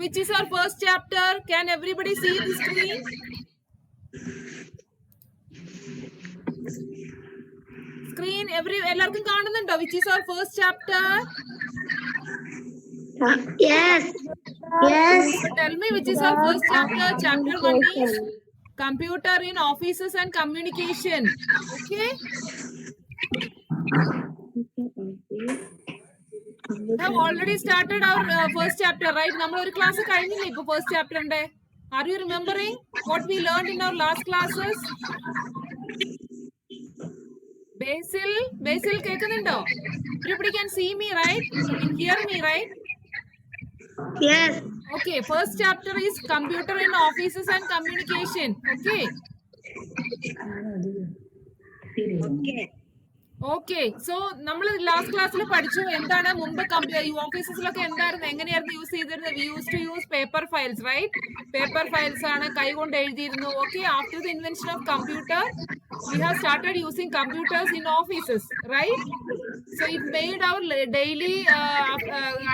Which is our first chapter? Can everybody see the screen? Screen എല്ലാവർക്കും കാണുന്നുണ്ടോ? Which is our first chapter? Yes. Yes. So tell me, which is our first chapter? Chapter 1 is computer in offices and communication. Okay? We have already started our first chapter, right? നമ്മൾ ഒരു class കഴിഞ്ഞില്ലേ ഇപ്പൊ first chapter ന്റെ? Are you remembering what we learned in our last classes? Basil കേൾക്കുന്നുണ്ടോ? Everybody can see me, right? You can hear me, right? Yes. Okay, first chapter is computer in offices and communication. Okay. Okay, so നമ്മൾ last ക്ലാസ്സിൽ പഠിച്ചു എന്താണ് മുമ്പ് ഓഫീസസിലൊക്കെ എന്തായിരുന്നു എങ്ങനെയായിരുന്നു use ചെയ്തിരുന്നത്. We use to use paper files, right? Paper files ആണ്, കൈകൊണ്ട് എഴുതിയിരുന്നു. Okay, after the invention of computer we have started using computers in offices, right? So it made our daily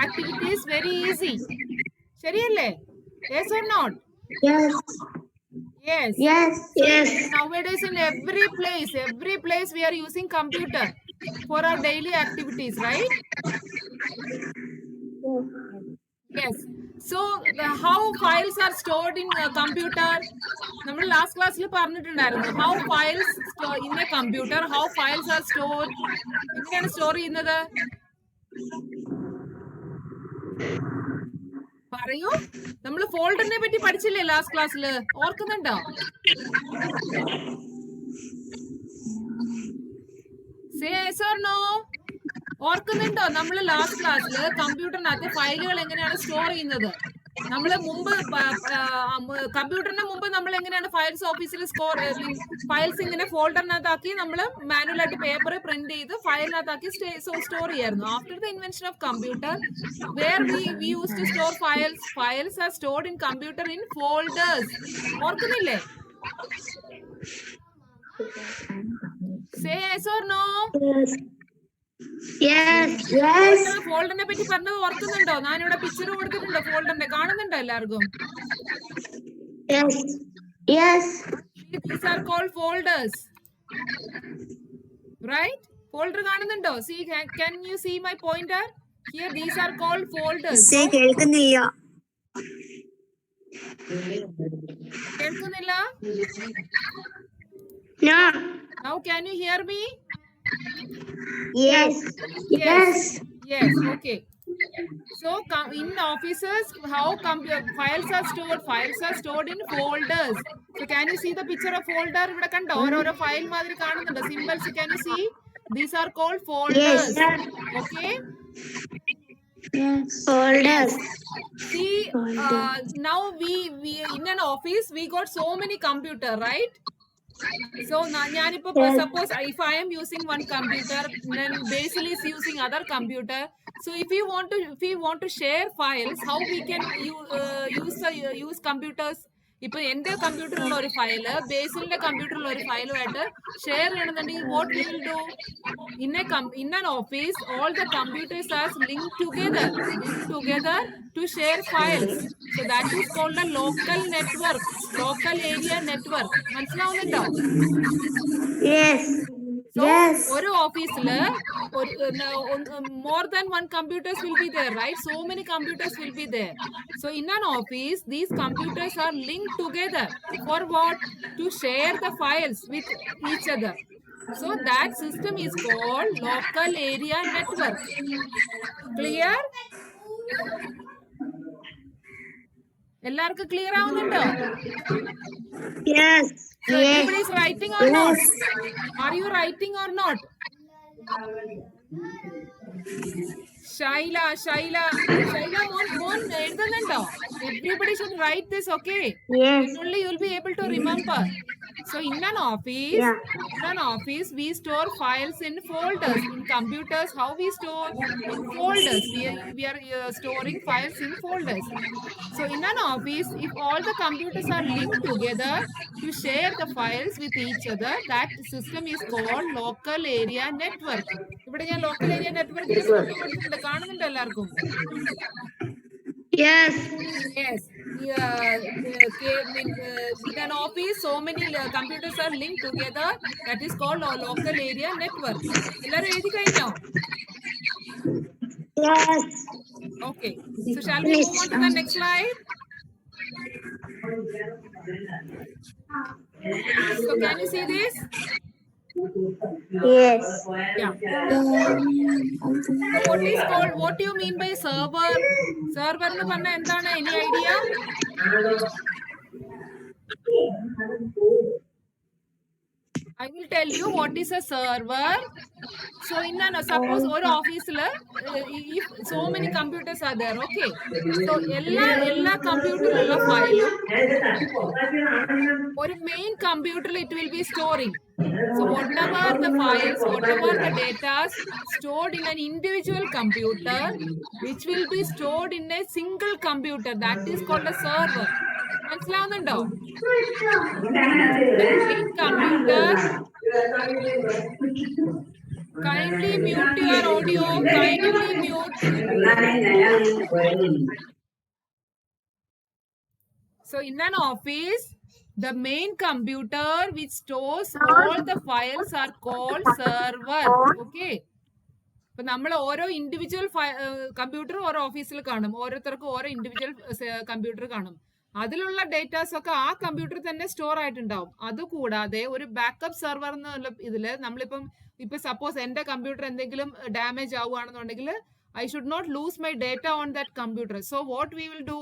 activities very easy. ശരിയല്ലേ? Yes or not? Yes. Yes. Yes. Yes. Nowadays in every place we are using computer for our daily activities, right? Yes. So how files are stored in computer? നമ്മൾ last ക്ലാസ്സിൽ പറഞ്ഞിട്ടുണ്ടായിരുന്നു. How files in a computer, how files are stored. എങ്ങനെയാണ് store ചെയ്യുന്നത്? പറയൂ. നമ്മൾ ഫോൾഡറിനെ പറ്റി പഠിച്ചില്ലേ last ക്ലാസ്സിൽ? ഓർക്കുന്നുണ്ടോ? Say yes or no. ഓർക്കുന്നുണ്ടോ? നമ്മൾ ലാസ്റ്റ് ക്ലാസ്സിൽ കമ്പ്യൂട്ടറിനകത്ത് ഫയലുകൾ എങ്ങനെയാണ് സ്റ്റോർ ചെയ്യുന്നത്? നമ്മൾ മുമ്പ് കമ്പ്യൂട്ടറിന് മുമ്പ് നമ്മൾ എങ്ങനെയാണ് ഫയൽസ് ഓഫീസിൽ ഫയൽസ് ഇങ്ങനെ ഫോൾഡറിനകത്താക്കി നമ്മൾ മാനുവലായിട്ട് പേപ്പർ പ്രിന്റ് ചെയ്ത് ഫയലിനകത്താക്കി സ്റ്റോർ ചെയ്യായിരുന്നു. After the invention of computer where we use to store files are stored in computer in folders. ഓർക്കുന്നില്ലേ? Say yes or no. Yes. Yes. ഫോൾഡറിനെ പറ്റി പറഞ്ഞത് ഓർക്കുന്നുണ്ടോ? ഞാനിവിടെ പിക്ചർ കൊടുത്തിട്ടുണ്ട് ഫോൾഡറിന്റെ, കാണുന്നുണ്ടോ എല്ലാവർക്കും? Yes. Yes. These are called folders, right? Folder കാണുന്നുണ്ടോ? See, can you see my pointer? Here these are called folders. കേൾക്കുന്നില്ല. കേൾക്കുന്നില്ല? No. Now can you hear me? Yes. Yes. Yes. Okay. So in offices, how files are stored? Files are stored in folders. So can you see the picture of folder? ഇവിടെ കണ്ടോ? ഓരോ file മാതിരി കാണുന്നുണ്ടോ? Symbols. Can you see? These are called folders. Yes. Okay. Yes. Folders. See, now we in an office we got so many computer, right? So ഞാനിപ്പോ suppose if I am using one computer, then Basil is using other computer. So if we want to share files, how we can use computers? ഇപ്പൊ എന്റെ കമ്പ്യൂട്ടറിലുള്ള ഒരു file ബേസിലിന്റെ കമ്പ്യൂട്ടറിലുള്ള ഒരു ഫയലുമായിട്ട് share ചെയ്യണമെന്നുണ്ടെങ്കിൽ what we will do in an office, all the computers are linked together to share files. So that is called a local area network. മനസ്സിലാവുന്നുണ്ടോ? Yes. So Yes. ഒരു ഓഫീസില് more than one computers will be there, right? So many computers will be there. So in an office, these computers are linked together for what? To share the files with each other. So that system is called local area network. Clear? എല്ലാവർക്കും clear ആവുന്നുണ്ടോ? Yes. So everybody is writing or not? Are you writing or not? Shaila മോൻ എഴുതുന്നുണ്ടോ? Everybody should write this, okay? Yes. Only you will be able to remember. So in an office, we store files in folders. In computers, how we store? In folders. We are storing files in folders. So in an office, if all the computers are linked together to share the files with each other, that system is called local area network. ഇവിടെ ഞാൻ local area network കൊടുത്തിട്ടുണ്ട്, കാണുന്നുണ്ടോ എല്ലാവർക്കും? Yes. Yes. In an office, so many computers are linked together. That is called a local area network. എല്ലാരും എഴുതി കഴിഞ്ഞോ? Yes. Okay. So shall we move on to the next slide? So can you see this? Yes. Yeah. So what do you mean by server? Server nu panna endana? Any idea? I will tell you what is a server. So in an suppose or office if so many computers are there, okay. So ella computer ulla file or main computer it will be storing. So whatever the files, whatever the data stored in an individual computer, which will be stored in a single computer, that is called a server. മനസ്സിലാവുന്നുണ്ടോ? Main computer. Kindly mute your audio. Kindly mute. So in an office, the main computer which stores all the files are called server. Okay. ഇപ്പൊ നമ്മൾ ഓരോ individual computer ഓരോ ഓഫീസിൽ കാണും, ഓരോരുത്തർക്കും ഓരോ individual computer കാണും. അതിലുള്ള ഡേറ്റാസ് ഒക്കെ ആ കമ്പ്യൂട്ടർ തന്നെ സ്റ്റോർ ആയിട്ടുണ്ടാവും. അതുകൂടാതെ ഒരു ബാക്കപ്പ് സെർവർ എന്നുള്ള ഇതില് നമ്മളിപ്പം സപ്പോസ് എന്റെ കമ്പ്യൂട്ടർ എന്തെങ്കിലും damage ആവുകയാണെന്നുണ്ടെങ്കിൽ I should not lose my data on that computer. So what we will do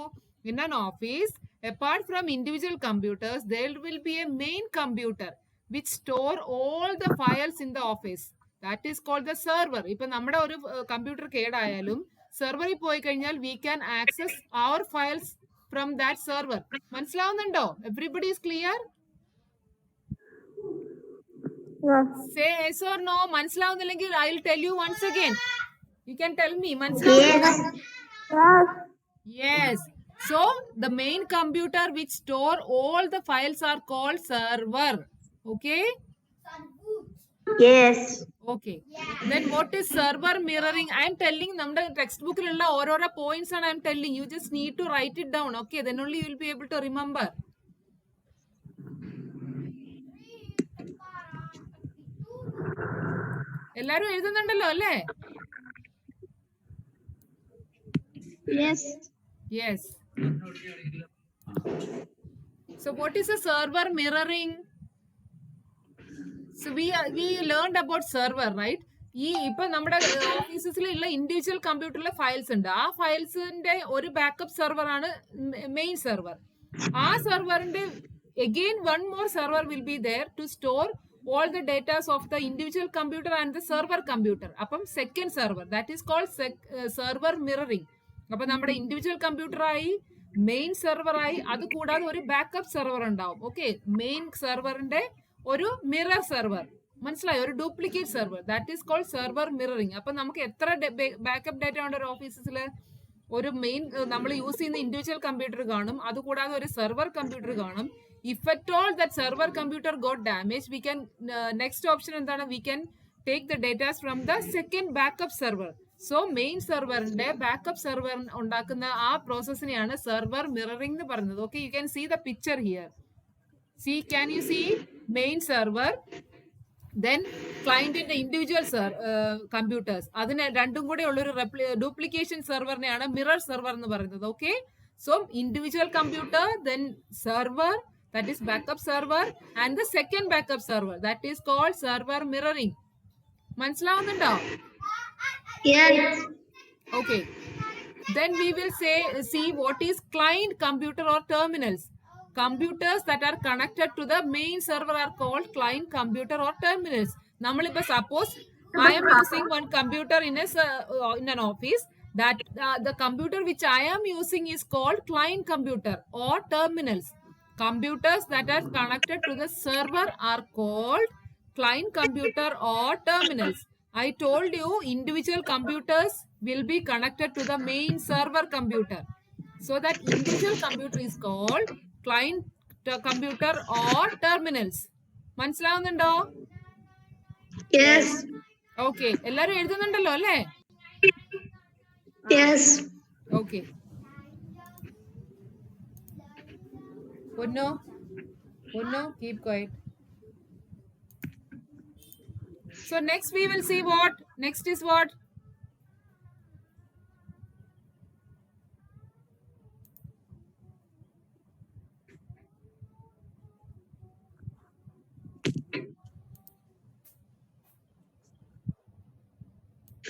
in an office, apart from individual computers, there will be a main computer which store all the files in the office. That is called the server. ഇപ്പൊ നമ്മുടെ ഒരു computer കേടായാലും സെർവറിൽ പോയി കഴിഞ്ഞാൽ we can access our files from that server. മനസ്സിലാവുന്നുണ്ടോ? Everybody is clear? Say yes or no. മനസ്സിലാവുന്നില്ലെങ്കിൽ I will tell you once again. You can tell me. Yes. So the main computer which store all the files are called server. Okay. Yes. Okay. Then what is server mirroring? I am telling നമ്മുടെ textbook ലുള്ള ഓരോരോ points ആണ് I am telling. You just need to write it down. Okay. Then only you will be able to remember. എല്ലാരും എഴുതുന്നുണ്ടല്ലോ അല്ലേ? Yes. Yes. So what is a server mirroring? So we learned about server, right? ഇപ്പൊ നമ്മുടെ ഓഫീസസിലുള്ള individual കമ്പ്യൂട്ടറിലെ files ഉണ്ട്. ആ ഫയൽസിന്റെ ഒരു backup server ആണ് main server. ആ സെർവറിന്റെ again one more server will be there to store all the data of the individual computer and the server computer. അപ്പം second server, that is called server mirroring. അപ്പൊ നമ്മുടെ individual computer ആയി main server ആയി, അത് കൂടാതെ ഒരു backup server ഉണ്ടാവും. Okay, main സെർവറിന്റെ ഒരു മിറർ സെർവർ, മനസ്സിലായോ? ഒരു duplicate server, that is called server mirroring. അപ്പൊ നമുക്ക് എത്ര ബാക്കപ്പ് ഡേറ്റ ഉണ്ട് ഒരു ഓഫീസിൽ? ഒരു മെയിൻ നമ്മൾ യൂസ് ചെയ്യുന്ന ഇൻഡിവിജ്വൽ കമ്പ്യൂട്ടർ കാണും, അതുകൂടാതെ ഒരു സെർവർ കമ്പ്യൂട്ടർ കാണും. If at all that server computer got damaged, we can next option എന്താണ്? We can take the data from the second backup server. So main serverന്റെ backup server ഉണ്ടാക്കുന്ന ആ പ്രോസസ്സിനെയാണ് server mirroring എന്ന് പറയുന്നത്. Okay, you can see the picture here. See, can you see main server, then client in the individual computers, അതിനെ രണ്ടും കൂടെ ഉള്ളൊരു duplication സെർവറിനെയാണ് mirror server എന്ന് പറയുന്നത്. Okay, so individual computer, then server, that is backup server, and the second backup server, that is called server mirroring. മനസ്സിലാവുന്നുണ്ടോ? Yes. Okay, then we will see what is client computer or terminals. Computers that are connected to the main server are called client computer or terminals. നമ്മളിപ്പോ suppose I am using one computer in an office, that the computer which I am using is called client computer or terminals. Computers that are connected to the server are called client computer or terminals. I told you individual computers will be connected to the main server computer. So that individual computer is called client computer or terminals. മനസ്സിലാവുന്നുണ്ടോ? Yes. Okay, എല്ലാരും എഴുതുന്നുണ്ടല്ലോ അല്ലേ? Yes. Okay. Punno, keep quiet. So next we will see what? Next is what?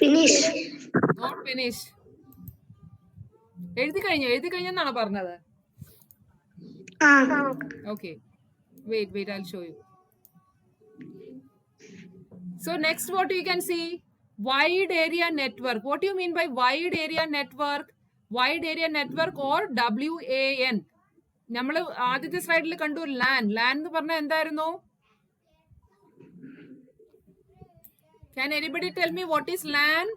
Finish. Not finish. എഴുതി കഴിഞ്ഞെന്നാണ് പറഞ്ഞത്. Okay. Wait, I'll show you. So next what you can see? Wide area network. What do you mean by wide area network? Wide area network or WAN. നമ്മൾ ആദ്യത്തെ സ്ലൈഡിൽ കണ്ടു LAN. LAN എന്ന് പറഞ്ഞാൽ എന്തായിരുന്നു? Can anybody tell me what is LAN?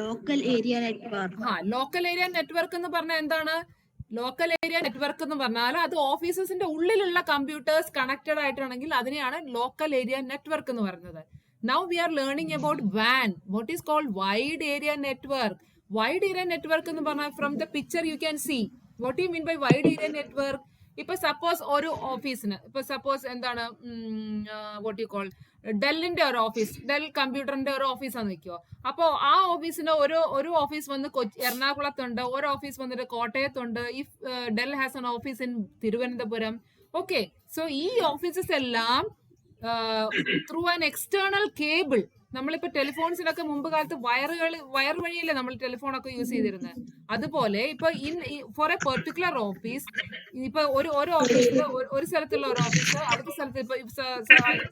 Local area network. Local area network എന്ന് പറഞ്ഞാൽ എന്താണ്? ലോക്കൽ ഏരിയ നെറ്റ്വർക്ക് എന്ന് പറഞ്ഞാൽ അത് ഓഫീസസിന്റെ ഉള്ളിലുള്ള കമ്പ്യൂട്ടേഴ്സ് കണക്റ്റഡ് ആയിട്ടാണെങ്കിൽ അതിനെയാണ് ലോക്കൽ ഏരിയ നെറ്റ്വർക്ക് എന്ന് പറയുന്നത്. Now we are learning about വാൻ. What is called wide area network. Wide area network എന്ന് പറഞ്ഞാൽ from the picture you can see. What you mean by wide area network? ഇപ്പൊ suppose ഒരു ഓഫീസിന്, ഇപ്പൊ suppose എന്താണ്, വാട്ട് യു കോൾ, ഡെല്ലിന്റെ ഒരു office, del കമ്പ്യൂട്ടറിന്റെ ഒരു ഓഫീസാന്ന് വെക്കോ. അപ്പോ ആ ഓഫീസിന് ഒരു ഓഫീസ് വന്ന് എറണാകുളത്തുണ്ട്, ഒരു ഓഫീസ് വന്നിട്ട് കോട്ടയത്തുണ്ട്. If Dell has an office in Thiruvananthapuram. Okay, so ഈ ഓഫീസസ് എല്ലാം ത്രൂ ആൻ എക്സ്റ്റേണൽ കേബിൾ. നമ്മളിപ്പോ ടെലിഫോൺസിനൊക്കെ മുമ്പ് കാലത്ത് വയർ വഴിയല്ലേ നമ്മൾ ടെലിഫോണൊക്കെ യൂസ് ചെയ്തിരുന്നത്. അതുപോലെ ഇപ്പൊ ഫോർ എ പെർട്ടിക്കുലർ ഓഫീസ്, ഇപ്പൊ ഒരു ഓഫീസ്, ഒരു സ്ഥലത്തുള്ള ഒരു ഓഫീസ് അടുത്ത സ്ഥലത്ത്, ഇപ്പൊ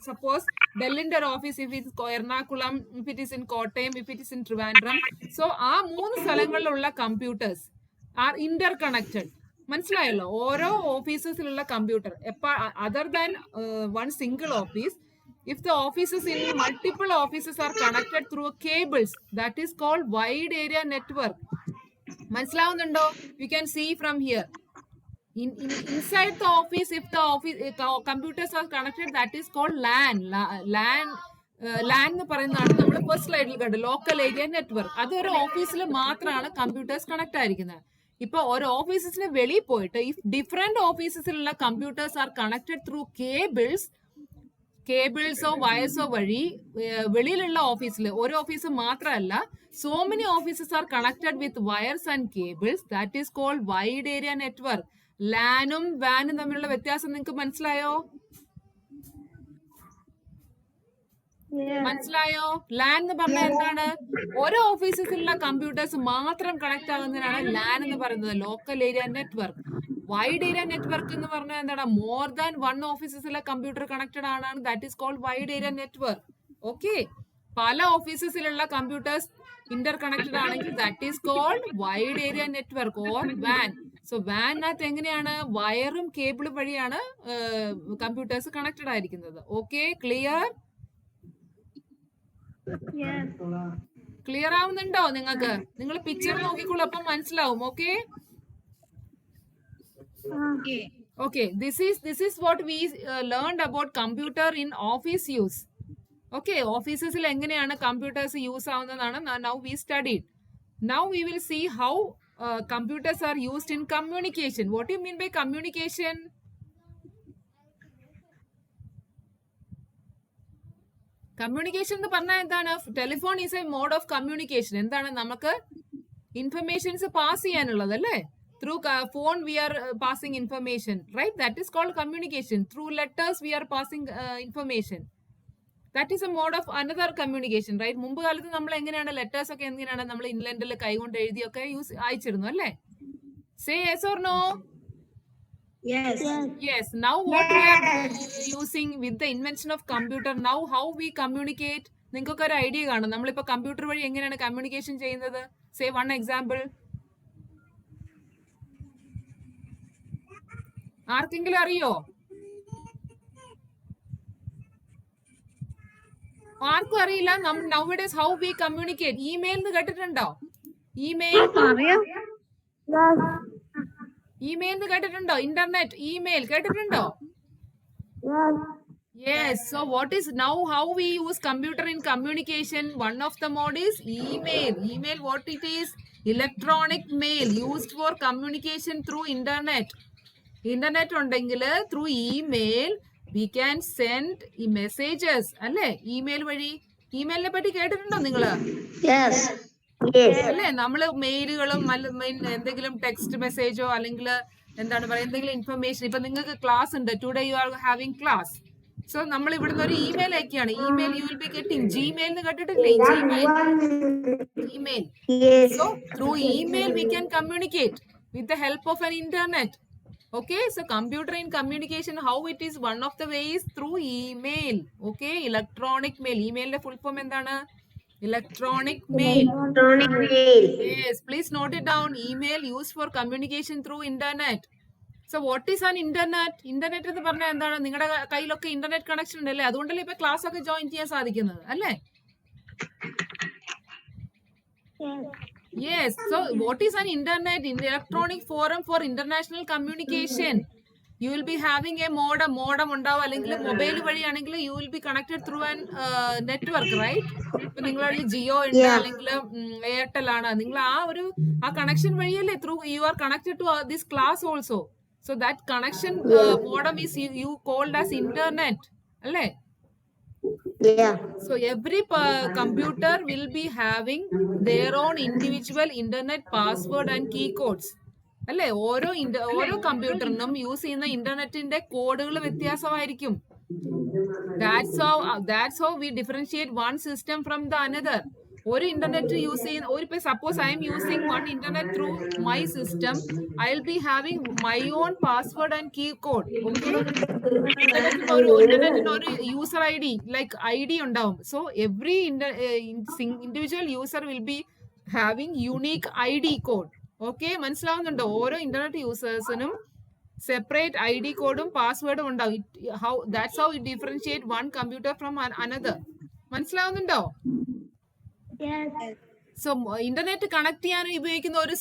സപ്പോസ് ഡെല്ലിന്റെ ഒരു office if it Ernakulam, if it is in Kottayam, if it is in Trivandrum. So ആ 3 സ്ഥലങ്ങളിലുള്ള കമ്പ്യൂട്ടേഴ്സ് ആർ ഇന്റർ കണക്റ്റഡ്. മനസ്സിലായല്ലോ? ഓരോ ഓഫീസസിലുള്ള computer other than one single office, if the offices in multiple offices are connected through cables, that is called wide area network. മനസ്സിലാവുന്നുണ്ടോ? You can see from here. Inside the office, if the computers are connected, that is called LAN. LAN എന്ന് പറയുന്നതാണ് നമ്മൾ first സ്ലൈഡിൽ കണ്ടത്, local area network. അത് ഒരു ഓഫീസിൽ മാത്രമാണ് കമ്പ്യൂട്ടേഴ്സ് കണക്ട് ആയിരിക്കുന്നത്. ഇപ്പൊ ഒരു ഓഫീസസിന് വെളിയിൽ പോയിട്ട് ഇഫ് ഡിഫറെന്റ് ഓഫീസസിലുള്ള കമ്പ്യൂട്ടേഴ്സ് ആർ കണക്റ്റഡ് ത്രൂ കേബിൾസോ വയർസോ വഴി വെളിയിലുള്ള ഓഫീസിൽ, ഒരു ഓഫീസ് മാത്രമല്ല, so many offices are connected with wires and cables, that is called wide area network. ലാനും വാനും തമ്മിലുള്ള വ്യത്യാസം നിങ്ങൾക്ക് മനസ്സിലായോ? മനസ്സിലായോ? ലാൻ എന്ന് പറഞ്ഞാൽ എന്താണ്? ഓരോ ഓഫീസസിലുള്ള കമ്പ്യൂട്ടേഴ്സ് മാത്രം കണക്ട് ആകുന്നതിനാണ് ലാൻ എന്ന് പറയുന്നത്, local area network. Wide area network എന്ന് പറഞ്ഞാൽ എന്താണ്? മോർ ദാൻ വൺ ഓഫീസസിലെ കമ്പ്യൂട്ടർ കണക്റ്റഡ് ആണ്, that is called wide area network. Or, WAN ഓഫീസസിലുള്ള കമ്പ്യൂട്ടേഴ്സ് ഇന്റർ കണക്റ്റഡ് ആണെങ്കിൽ ദാറ്റ് ഈസ് കോൾഡ് വൈഡ് ഏരിയ നെറ്റ്വർക്ക് ഓർ വാൻ. സോ വാനകത്ത് എങ്ങനെയാണ്? വയറും കേബിളും വഴിയാണ് കമ്പ്യൂട്ടേഴ്സ് കണക്റ്റഡ് ആയിരിക്കുന്നത്. Okay, clear? ക്ലിയർ ആവുന്നുണ്ടോ നിങ്ങൾക്ക്? നിങ്ങൾ പിക്ചർ നോക്കിക്കോളൂ, അപ്പം മനസ്സിലാവും. Okay, okay, this is what we learned about computer in office use. Okay, offices-il enganeyana computers use avunnathana now we studied. Now we will see how computers are used in communication. What do you mean by communication? Communication എന്ന് പറഞ്ഞാൽ എന്താണ്? Telephone is a mode of communication. എന്താണ്? നമുക്ക് informations pass ചെയ്യാനുള്ളത് അല്ലേ? Through phone we are passing information, right? That is called communication. Through letters we are passing information. That is a mode of another communication, right? മുമ്പ് കാലത്ത് നമ്മൾ എങ്ങനെയാണ് letters ഒക്കെ എങ്ങനെയാണ് നമ്മൾ ഇൻലൻഡിൽ കൈകൊണ്ട് എഴുതിയൊക്കെ അയച്ചിരുന്നു അല്ലേ? Say yes or no? Yes. Now what we are using with the invention of computer, now how we communicate, നിങ്ങൾക്കൊക്കെ ഒരു ഐഡിയ കാണും. നമ്മളിപ്പോ കമ്പ്യൂട്ടർ വഴി എങ്ങനെയാണ് കമ്മ്യൂണിക്കേഷൻ ചെയ്യുന്നത്? Say one example. ആർക്കെങ്കിലും അറിയോ? ആർക്കും അറിയില്ല. nowadays how we communicate? Email എന്ന് കേട്ടിട്ടുണ്ടോ? ഇമെയിൽ ഇമെയിൽ എന്ന് കേട്ടിട്ടുണ്ടോ? ഇന്റർനെറ്റ് ഇമെയിൽ കേട്ടിട്ടുണ്ടോ? Yes. So what is now how we use computer in communication? One of the mode is email. Email, what it is? Electronic mail used for communication through internet. Internet ഉണ്ടെങ്കിൽ through email we can send messages. അല്ലേ? Email വഴി. ഇമെയിലിനെ പറ്റി കേട്ടിട്ടുണ്ടോ നിങ്ങള്? അല്ലേ? നമ്മള് മെയിലുകളും എന്തെങ്കിലും text മെസ്സേജോ അല്ലെങ്കിൽ എന്താണ് പറയുക എന്തെങ്കിലും ഇൻഫർമേഷൻ. ഇപ്പൊ നിങ്ങൾക്ക് ക്ലാസ് ഉണ്ട്. Today you are having class. So നമ്മൾ ഇവിടുന്ന് ഒരു ഇമെയിൽ അയക്കുകയാണ്. Email you will be getting. Gmail എന്ന് കേട്ടിട്ടില്ലേ? Email. So through email we can communicate with the help of an internet. Okay, so computer in communication, how it is? One of the ways through email. Okay, electronic mail. Email full form endana? Electronic mail. Yes, please note it down. Email used for communication through internet. So what is an internet? Internet എന്ന് പറഞ്ഞാൽ എന്താണ്? നിങ്ങളുടെ കയ്യിലൊക്കെ internet connection ഉണ്ടല്ലേ? അതുകൊണ്ടല്ലേ ഇപ്പൊ class ഒക്കെ join ചെയ്യാൻ സാധിക്കുന്നത് അല്ലേ? Yes. So what is an internet? In the electronic forum for international communication. You will be having a modem. Modem ഉണ്ടാവും. അല്ലെങ്കിൽ mobile വഴിയാണെങ്കിൽ you will be connected through an network, right? ഇപ്പൊ നിങ്ങളുടെ ജിയോ ഉണ്ട് അല്ലെങ്കിൽ എയർടെൽ ആണ്. നിങ്ങൾ ആ connection വഴിയല്ലേ through you are connected to this class also. So that connection modem is you called as internet. അല്ലേ? So every computer will be having their own individual internet password and key codes. അല്ലേ? ഓരോ കമ്പ്യൂട്ടറിനും use ചെയ്യുന്ന ഇന്റർനെറ്റിന്റെ കോഡുകൾ വ്യത്യാസമായിരിക്കും. That's how we differentiate one system from the another. ഒരു internet use ചെയ്യുന്ന suppose I am using one internet through my system, I will be having my own password and key code. Okay, ഇന്റർനെറ്റിന് ഒരു user I D like ID ഉണ്ടാവും. So every individual user will be having unique ID code. Okay, മനസ്സിലാവുന്നുണ്ടോ? ഓരോ internet യൂസേഴ്സിനും separate ID കോഡും പാസ്വേഡും ഉണ്ടാവും. That's how we differentiate one computer from another. മനസ്സിലാവുന്നുണ്ടോ? So internet connect ചെയ്യാൻ ഉപയോഗിക്കുന്ന ഒരു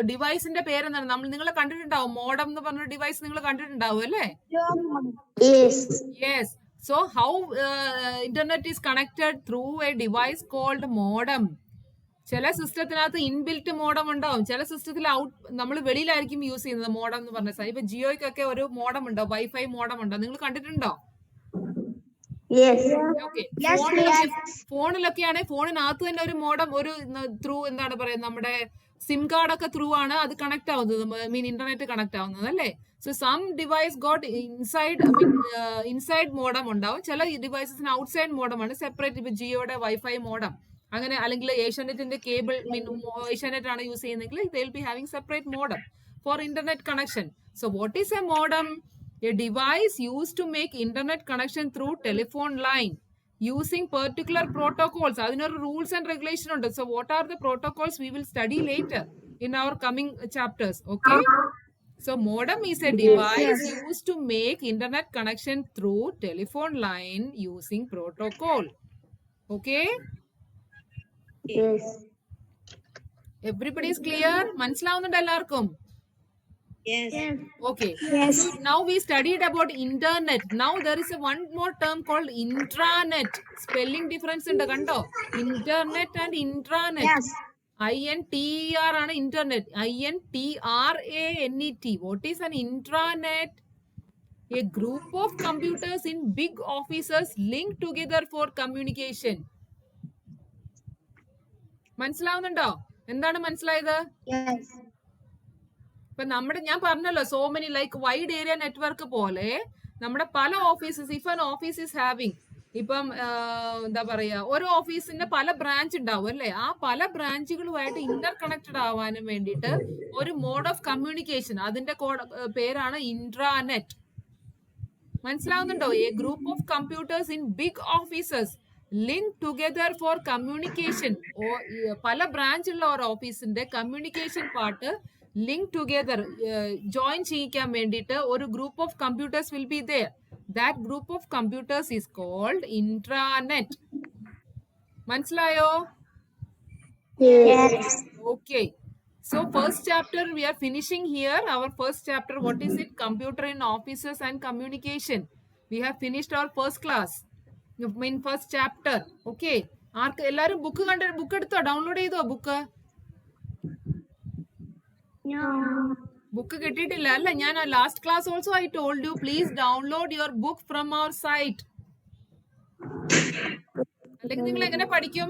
ഡിവൈസിന്റെ പേരെന്താണ്? നിങ്ങൾ കണ്ടിട്ടുണ്ടാവും. മോഡം എന്ന് പറഞ്ഞ ഡിവൈസ് നിങ്ങൾ കണ്ടിട്ടുണ്ടാവും അല്ലേ? Yes. So how internet is connected through a device called modem. ചില സിസ്റ്റത്തിനകത്ത് ഇൻബിൽറ്റ് മോഡം ഉണ്ടാവും. ചില സിസ്റ്റത്തിൽ നമ്മൾ വെളിയിലായിരിക്കും യൂസ് ചെയ്യുന്നത് മോഡം എന്ന് പറഞ്ഞ സാധനം. ഇപ്പൊ ജിയോയ്ക്കൊക്കെ ഒരു മോഡം ഉണ്ടോ, വൈഫൈ മോഡം ഉണ്ടോ? നിങ്ങൾ കണ്ടിട്ടുണ്ടോ? ഫോണിലൊക്കെയാണ്. ഫോണിനകത്ത് തന്നെ ഒരു മോഡം ഒരു ത്രൂ എന്താണ് പറയുന്നത്, നമ്മുടെ സിം കാർഡ് ഒക്കെ ത്രൂ ആണ് അത് കണക്ട് ആവുന്നത്, ഇന്റർനെറ്റ് കണക്ട് ആവുന്നത് അല്ലേ? So some device got inside modem ഉണ്ടാവും. ചില ഡിവൈസസിന് ഔട്ട്സൈഡ് മോഡം ആണ് സെപ്പറേറ്റ്. ഇപ്പൊ ജിയോയുടെ വൈഫൈ മോഡം അങ്ങനെ, അല്ലെങ്കിൽ ഏഷ്യാനെറ്റിന്റെ കേബിൾ ഏഷ്യാനെറ്റ് ആണ് യൂസ് ചെയ്യുന്നതെങ്കിൽ they will be having separate modem for internet connection. So what is a modem? A device used to make internet connection through telephone line using particular protocols. Adinore rules and regulation undu. So what are the protocols? We will study later in our coming chapters. Okay. So modem is a device used to make internet connection through telephone line using protocol. Okay. Everybody is clear? മനസ്സിലാവുന്നുണ്ടോ എല്ലാവർക്കും? Okay. So now we studied about internet. Now there is one more term called intranet. Spelling difference ഉണ്ട് കണ്ടോ? Internet and intranet. INTER ആണ് internet. INTRANET. What is an intranet? A group of computers in big offices linked together for communication. മനസ്സിലാവുന്നുണ്ടോ? എന്താണ് മനസ്സിലായത്? ഇപ്പൊ ഞാൻ പറഞ്ഞല്ലോ, so many like wide area network പോലെ നമ്മുടെ പല offices, if an office is having, ഇപ്പം എന്താ പറയാ, ഓരോ ഓഫീസിന്റെ പല ബ്രാഞ്ച് ഉണ്ടാവും അല്ലേ? ആ പല ബ്രാഞ്ചുകളുമായിട്ട് ഇന്റർ കണക്റ്റഡ് ആവാനും വേണ്ടിയിട്ട് ഒരു മോഡ് ഓഫ് കമ്മ്യൂണിക്കേഷൻ, അതിന്റെ പേരാണ് ഇൻട്രാനെറ്റ്. മനസ്സിലാവുന്നുണ്ടോ? A group of computers in big offices link together for communication. പല ബ്രാഞ്ച് ഉള്ള ഒരു ഓഫീസിന്റെ communication part link together join ചെയ്യിക്കാൻ വേണ്ടിയിട്ട് ഒരു group of computers will be there. That group of computers is called intranet. മനസ്സിലായോ? Yes. Okay. So first chapter we are finishing here. Our first chapter, what is it? Computer in offices and communication. We have finished our first class. In first chapter. Okay. ആർക്ക് എല്ലാരും book എടുത്തോ? Download ചെയ്തോ book? No. Book കിട്ടിയിട്ടില്ല അല്ല? ഞാൻ last class also I told you please download your book from our site. അല്ലെങ്കിൽ നിങ്ങൾ എങ്ങനെ പഠിക്കും?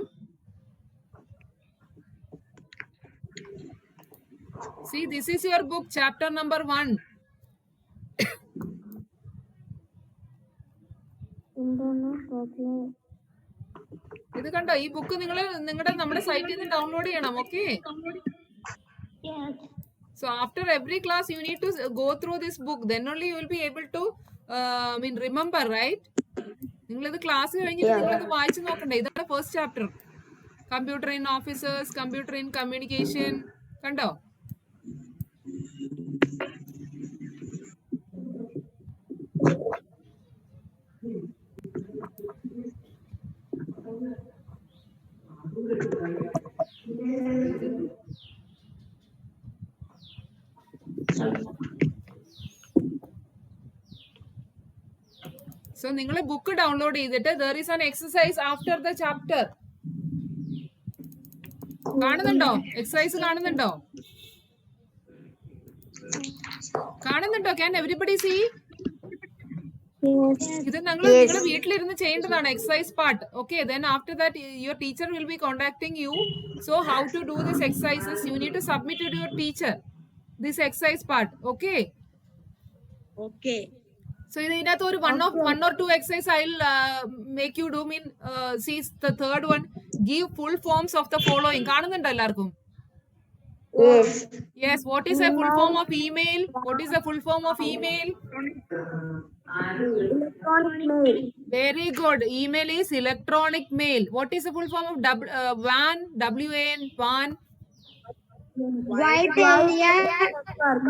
See, this is your book, chapter number 1. ഇത് കണ്ടോ? ഈ ബുക്ക് നിങ്ങൾ നമ്മുടെ സൈറ്റിൽ നിന്ന് ഡൗൺലോഡ് ചെയ്യണം. Okay. Yes. So after every class you need to go through this book, then only you will be able to remember, right? നിങ്ങൾ ഇത് ക്ലാസ് കഴിഞ്ഞിട്ട് നിങ്ങൾ ഇത് വായിച്ചു നോക്കണ്ടേ? ഇതാണ് first chapter. Computer in officers, computer in communication. കണ്ടോ? So നിങ്ങൾ ബുക്ക് ഡൗൺലോഡ് ചെയ്തിട്ട് there is an exercise after the chapter. കാണുന്നുണ്ടോ? എക്സസൈസ് കാണുന്നുണ്ടോ? Can everybody see? Yes. ഇത് നിങ്ങൾ വീട്ടിലിരുന്ന് ചെയ്യേണ്ടതാണ് exercise part. Okay. Then after that your teacher will be contacting you. So how to do this exercises? You need to submit to your teacher this exercise part. Okay. Okay. So ഇതിനകത്ത് ഒരു one or two exercise I'll make you do. See the third one. Give full forms of the following. കാണുന്നുണ്ടോ എല്ലാവർക്കും? Yes. Yes. What is a full form of email? What is the full form of email? Electronic mail. Very good. Email is electronic mail. What is the full form of WAN? WAN, WAN. Wide area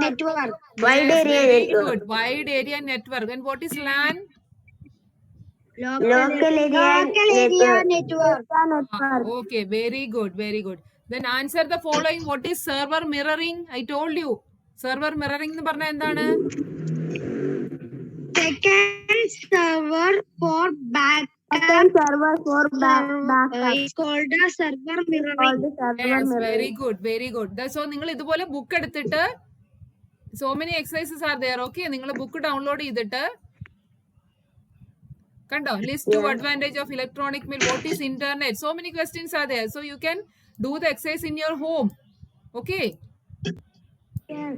network. Wide area network. Good. Wide area network. And what is LAN? Local area network. Okay. Very good. Very good. Then answer the following. What is server mirroring? I told you. Server mirroring എന്ന് പറഞ്ഞാൽ എന്താണ്? Second server for backup. It's called a server mirroring. Yes, very good, very good. So നിങ്ങൾ ഇതുപോലെ book എടുത്തിട്ട് so many exercises are there. Okay, നിങ്ങൾ book download ചെയ്തിട്ട് കണ്ടോ? List two advantage of electronic mail. What is internet? So many questions are there. So you can do the exercise in your home. Okay. Yes.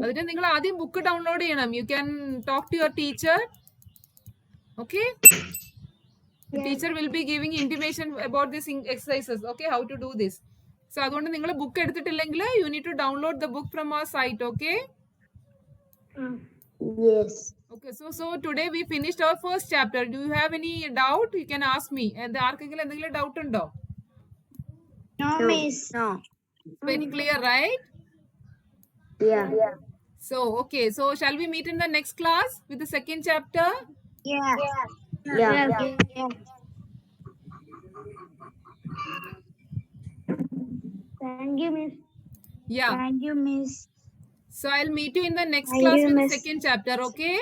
അതിന് നിങ്ങൾ ആദ്യം book download ചെയ്യണം. You can talk to your teacher. Okay. The teacher will be giving intimation about these exercises. Okay, how to do this. So അതുകൊണ്ട് നിങ്ങൾ book എടുത്തിട്ടില്ലെങ്കിൽ you need to download the book from our site. Okay. Yes. Okay. So today we finished our first chapter. Do you have any doubt? You can ask me. ആർക്കെങ്കിലും എന്തെങ്കിലും doubt ഉണ്ടോ? No, miss. No. Very clear, right? Yeah. So okay. So shall we meet in the next class with the second chapter? Yeah. Yeah. Thank you, miss. Yeah. Thank you, miss. So I'll meet you in the next Thank class you, with the miss. second chapter. Okay.